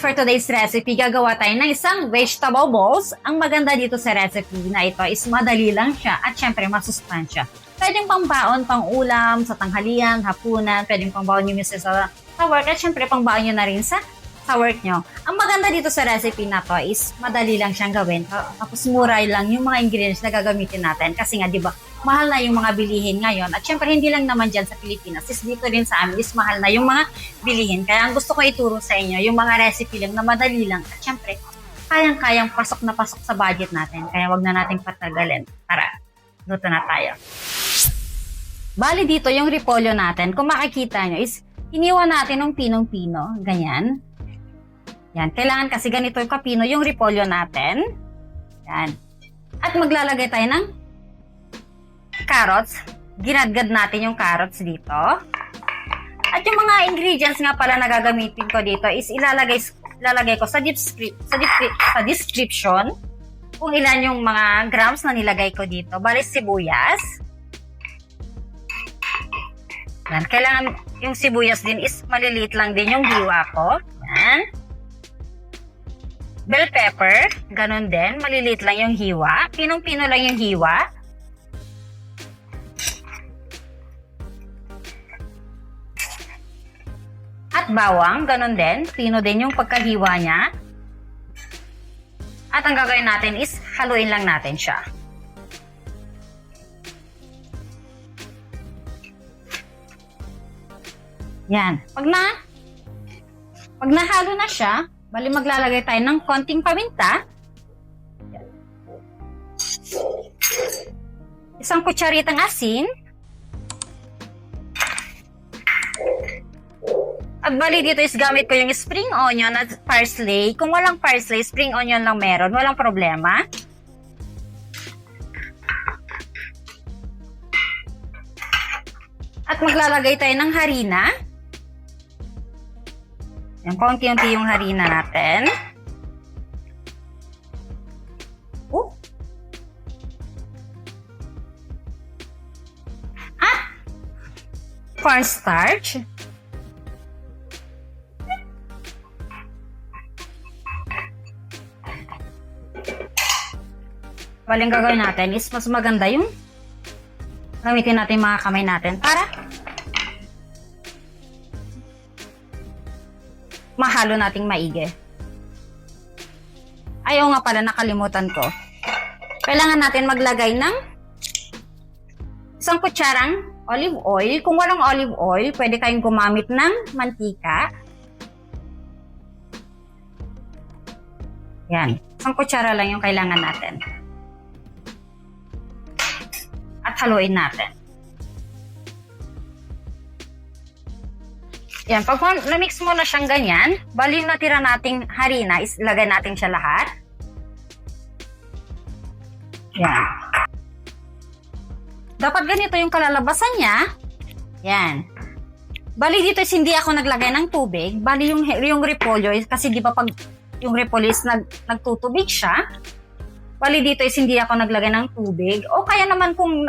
for today's recipe, gagawa tayo ng isang vegetable balls. Ang maganda dito sa recipe na ito is madali lang siya at syempre masustansya. Pwedeng pangbaon, pang ulam, sa tanghalian, hapunan, pwedeng pangbaon nyo sa work at syempre pangbaon nyo na rin sa work nyo. Ang maganda dito sa recipe na to is madali lang siyang gawin. Tapos mura lang yung mga ingredients na gagamitin natin. Kasi nga, di ba, mahal na yung mga bilihin ngayon. At syempre, hindi lang naman dyan sa Pilipinas. Is dito rin sa amin is mahal na yung mga bilihin. Kaya ang gusto ko ituro sa inyo, yung mga recipe lang na madali lang. At syempre, kayang-kayang pasok na pasok sa budget natin. Kaya wag na nating patagalin. Tara, luto na tayo. Bali dito yung repolyo natin. Kung makikita nyo is, iniwan natin ng pinong-pino. Ganyan. Yan. Kailangan kasi ganito yung kapino yung repolyo natin. Yan. At maglalagay tayo ng carrots. Ginadgad natin yung carrots dito. At yung mga ingredients nga pala na gagamitin ko dito is ilalagay ko sa description kung ilan yung mga grams na nilagay ko dito. Bali sibuyas. Yan. Kailangan yung sibuyas din is maliliit lang din yung hiwa ko. Yan. Bell pepper, ganun din. Maliliit lang yung hiwa. Pinong-pino lang yung hiwa. At bawang, ganun din. Pino din yung pagkahiwa niya. At ang gagawin natin is haluin lang natin siya. Yan. Pag nahalo na siya, bali maglalagay tayo ng konting paminta. Isang kutsaritang asin. At bali dito is gamit ko yung spring onion at parsley. Kung walang parsley, spring onion lang meron. Walang problema. At maglalagay tayo ng harina. Yan, konti-unti yung harina natin. At cornstarch. Baling gagawin natin is mas maganda yung gamitin natin mga kamay natin para mahalo nating maigi. Ayaw nga pala, nakalimutan ko. Kailangan natin maglagay ng isang kutsarang olive oil. Kung walang olive oil, pwede kayong gumamit ng mantika. Yan. Isang kutsara lang yung kailangan natin. At haluin natin. Yan, pag na-mix mo na siyang ganyan, bali yung natira nating harina, is ilagay natin siya lahat. Yan. Dapat ganito yung kalalabasan niya. Yan. Bali dito is hindi ako naglagay ng tubig. Bali yung repolyo, kasi di ba pag yung repolyo is nagtutubig siya, bali dito is hindi ako naglagay ng tubig. O kaya naman kung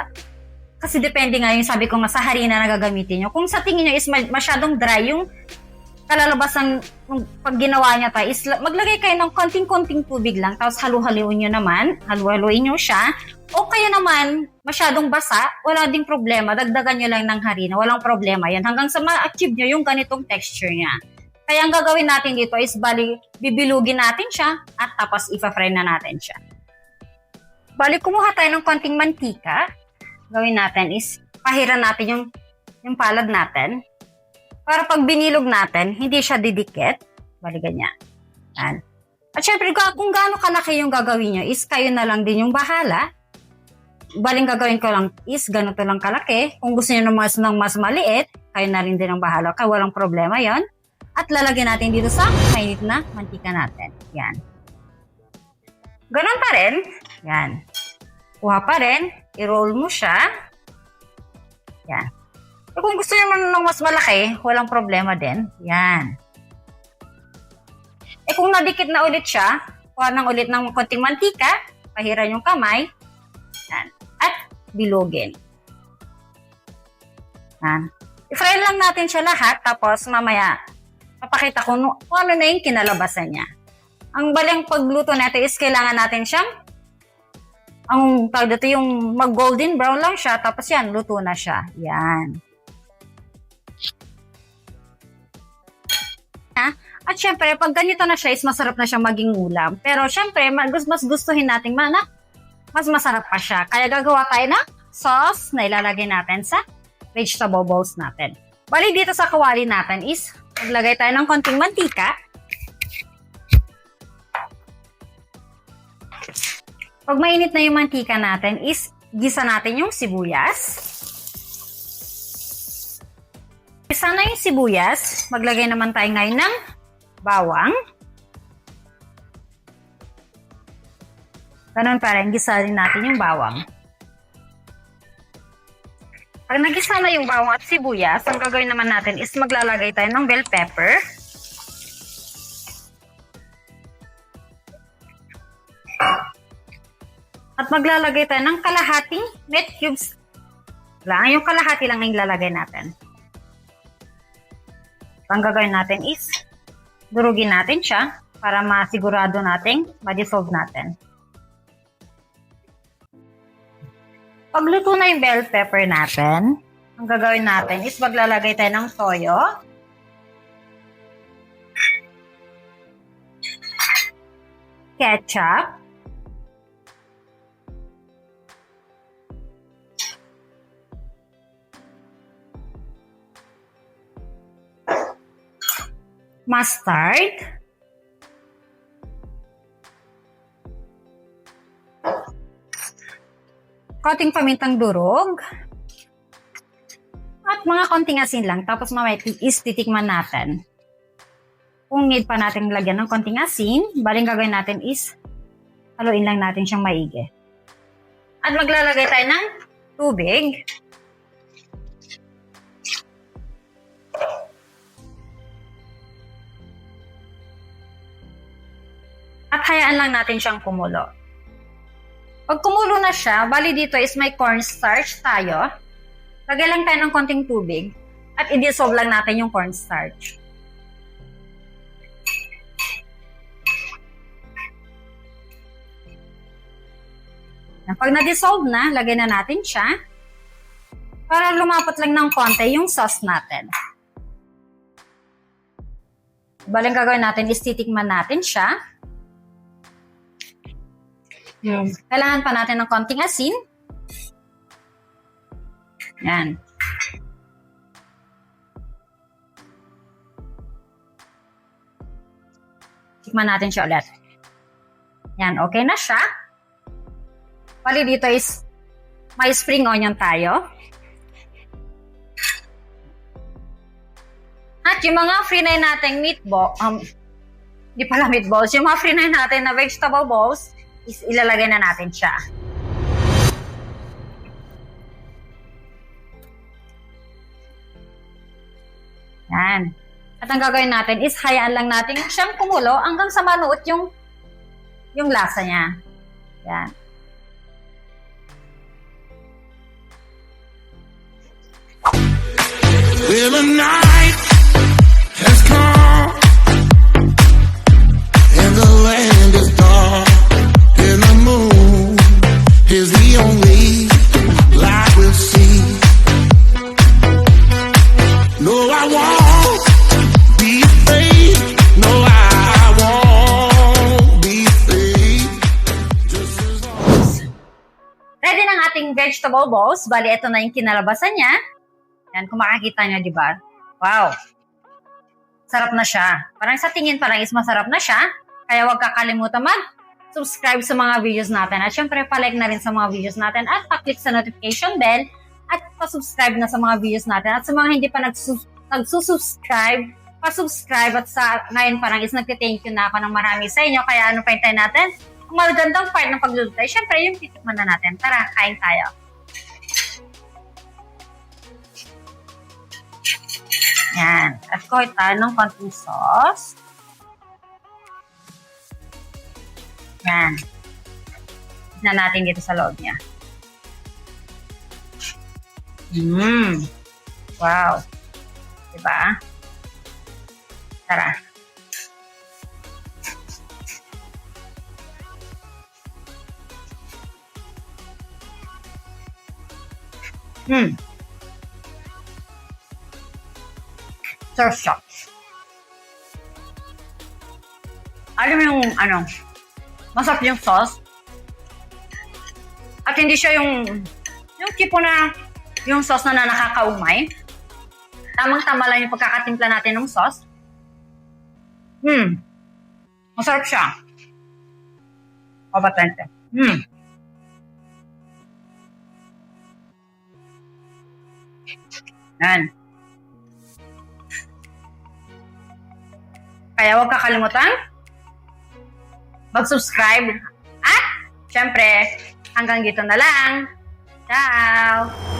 kasi depende nga yung sabi ko nga sa harina na gagamitin nyo. Kung sa tingin nyo is masyadong dry yung kalalabasan pag ginawa niya tayo, is maglagay kayo ng konting-konting tubig lang, tapos halu-haluin nyo siya. O kaya naman, masyadong basa, wala ding problema, dagdagan nyo lang ng harina, walang problema yan. Hanggang sa ma-achieve nyo yung ganitong texture niya. Kaya ang gagawin natin dito is bali, bibilugin natin siya, at tapos ipa-fry na natin siya. Bali, kumuha tayo ng konting mantika. Gawin natin is pahiran natin yung palad natin para pag binilog natin, hindi siya didikit. Bali ganyan. Yan. At syempre, kung gaano kalaki yung gagawin nyo is kayo na lang din yung bahala. Baling gagawin ko lang is ganito lang kalaki. Kung gusto nyo ng mas maliit, kayo na rin din ang bahala. Kaya walang problema yon. At lalagyan natin dito sa mainit na mantika natin. Yan. Ganon pa rin. Yan. Kuha pa rin. I-roll mo siya. Yan. E kung gusto nyo ng mas malaki, walang problema din. Yan. E kung nadikit na ulit siya, kuha ng ulit ng konting mantika, pahiran yung kamay, yan. At bilogin. Yan. I-fry lang natin siya lahat, tapos mamaya, Papakita ko kung ano na yung kinalabasan niya. Ang balang pagluto natin is kailangan natin siyang ang tawag dito yung mag-golden brown lang siya, tapos yan, luto na siya. Yan. At syempre, pag ganito na siya, is masarap na siya maging ulam. Pero syempre, mas gustuhin natin mas masarap pa siya. Kaya gagawa tayo ng sauce na ilalagay natin sa vegetable bowls natin. Bali dito sa kawali natin is, maglagay tayo ng konting mantika. Pag mainit na yung mantika natin is, gisa natin yung sibuyas. Gisa na yung sibuyas, maglagay naman tayo ngayon ng bawang. Ganun pa rin, gisa rin natin yung bawang. Pag nagisa na yung bawang at sibuyas, ang gagawin naman natin is maglalagay tayo ng bell pepper. At maglalagay tayo ng kalahating met cubes lang. Yung kalahati lang na ilalagay natin. Ang gagawin natin is durugin natin siya para masigurado nating ma-dissolve natin. Pagluto na yung bell pepper natin, ang gagawin natin is maglalagay tayo ng toyo. Ketchup. Mustard. Konting pamintang durog. At mga konting asin lang. Tapos mamaya is titikman natin. Kung need pa natin lagyan ng konting asin, baling gagawin natin is haluin lang natin siyang maigi. At maglalagay tayo ng tubig. At hayaan lang natin siyang kumulo. Pag kumulo na siya, bali dito is may cornstarch tayo. Lagay lang tayo ng konting tubig at i-dissolve lang natin yung cornstarch. Pag na-dissolve na, lagay na natin siya para lumapot lang ng konti yung sauce natin. Bali ang gagawin natin is titikman natin siya. Kailangan pa natin ng konting asin. Yan. Tikman natin siya ulit. Yan, okay na siya. Bali dito is may spring onion tayo. At yung mga free-nine nating meatball, di pala meatballs, yung mga free-nine natin na vegetable balls, is ilalagay na natin siya. Yan. At ang gagawin natin is hayaan lang natin siyang kumulo hanggang sa manuot yung lasa niya. Yan. Well, the night has come and the land is dark. And the moon is the only light we'll see. No, I won't be afraid. No, I won't be afraid. Just as long. Ready ng ating vegetable balls. Bali, ito na yung kinalabasan niya. Yan, kung makakita niyo, di ba? Wow! Sarap na siya. Parang sa tingin pa lang is masarap na siya. Kaya huwag kakalimutan subscribe sa mga videos natin. At syempre, palike na rin sa mga videos natin. At pa-click sa notification bell. At pa-subscribe na sa mga videos natin. At sa mga hindi pa nagsusubscribe, pa-subscribe. At sa ngayon parang is nagte-thank you na ako ng marami sa inyo. Kaya ano pa hintayin natin? Ang magandang part ng pagluluto. Syempre, yung titikman na natin. Tara, kain tayo. Yan. At kuha tayo ng konting sauce. Yan. Tignan natin dito sa loob niya. Wow. Diba? Tara. Surf shop. Alam mo yung masarap yung sauce. At hindi siya yung tipo na yung sauce na nakakaumay. Tamang-tama lang yung pagkakatimpla natin ng sauce. Masarap siya. O, patente. Yan. Kaya huwag kakalimutan mag-subscribe at syempre hanggang dito na lang. Ciao!